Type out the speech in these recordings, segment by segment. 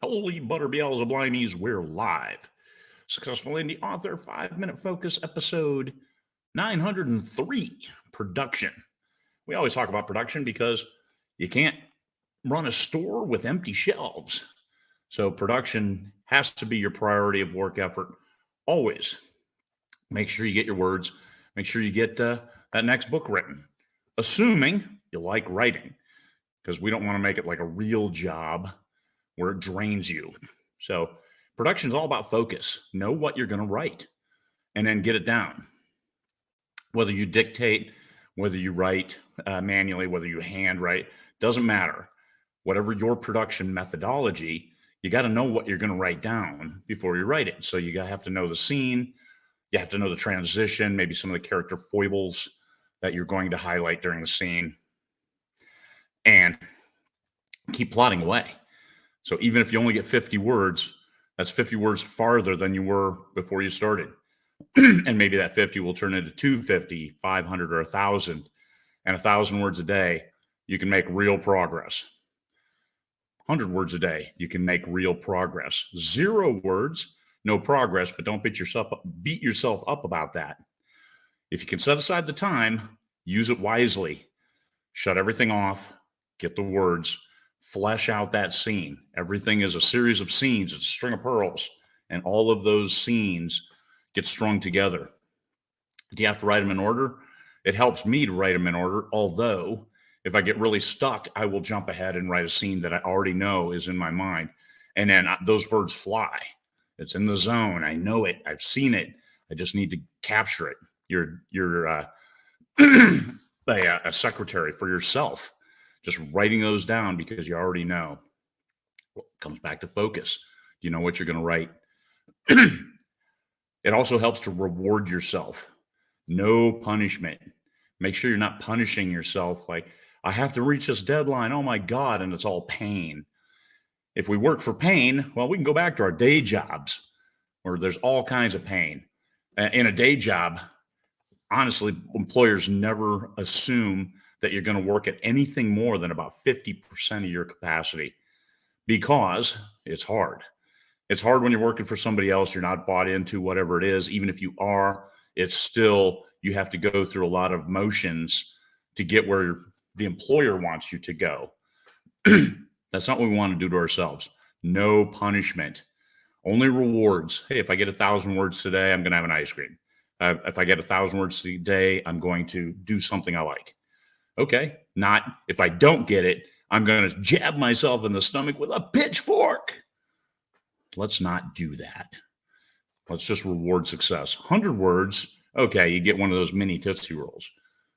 Holy butter Beelzeblimies, we're live. Successful Indie Author 5-Minute Focus episode 903, production. We always talk about production because you can't run a store with empty shelves. So production has to be your priority of work effort always. Make sure you get your words. Make sure you get that next book written, assuming you like writing, because we don't want to make it like a real job where it drains you. So production is all about focus. Know what you're going to write and then get it down. Whether you dictate, whether you write manually, whether you handwrite, doesn't matter. Whatever your production methodology, you got to know what you're going to write down before you write it. So you have to know the scene. You have to know the transition, maybe some of the character foibles that you're going to highlight during the scene, and keep plotting away. So even if you only get 50 words, that's 50 words farther than you were before you started. And maybe that 50 will turn into 250, 500, or 1,000. And 1,000 words a day, you can make real progress. 100 words a day, you can make real progress. 0 words, no progress, but don't beat yourself up about that. If you can set aside the time, use it wisely. Shut everything off, get the words, flesh out that scene. Everything is a series of scenes. It's a string of pearls, and all of those scenes get strung together. Do you have to write them in order? It helps me to write them in order, although if I get really stuck, I will jump ahead and write a scene that I already know is in my mind, and then those words fly. It's in the zone. I know it. I've seen it. I just need to capture it. You're a secretary for yourself, just writing those down because you already know. Well, it comes back to focus. Do you know what you're going to write? It also helps to reward yourself. No punishment. Make sure you're not punishing yourself like, I have to reach this deadline. Oh my God. And it's all pain. If we work for pain, well, we can go back to our day jobs where there's all kinds of pain. In a day job, honestly, employers never assume that you're going to work at anything more than about 50% of your capacity because it's hard. It's hard when you're working for somebody else. You're not bought into whatever it is. Even if you are, it's still, you have to go through a lot of motions to get where the employer wants you to go. That's not what we want to do to ourselves. No punishment, only rewards. Hey, if I get 1,000 words today, I'm going to have an ice cream. If I get 1,000 words a day, I'm going to do something I like. Okay, not if I don't get it, I'm going to jab myself in the stomach with a pitchfork. Let's not do that. Let's just reward success. 100 words, okay, you get one of those mini Tootsie Rolls.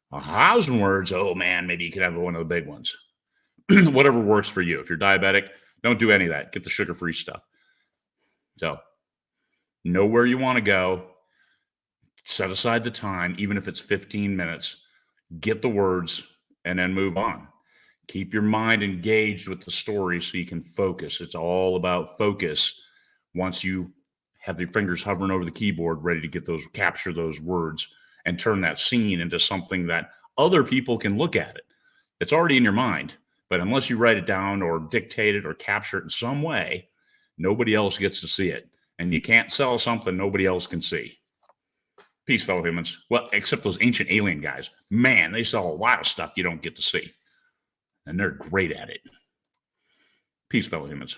1,000 words, oh man, maybe you could have one of the big ones. Whatever works for you. If you're diabetic, don't do any of that. Get the sugar-free stuff. So, know where you want to go. Set aside the time, even if it's 15 minutes. Get the words, and then move on. Keep your mind engaged with the story so you can focus. It's all about focus. Once you have your fingers hovering over the keyboard, ready to capture those words and turn that scene into something that other people can look at it. It's already in your mind, but unless you write it down or dictate it or capture it in some way, nobody else gets to see it. And you can't sell something nobody else can see. Peace, fellow humans. Well, except those ancient alien guys. Man, they sell a lot of stuff you don't get to see. And they're great at it. Peace, fellow humans.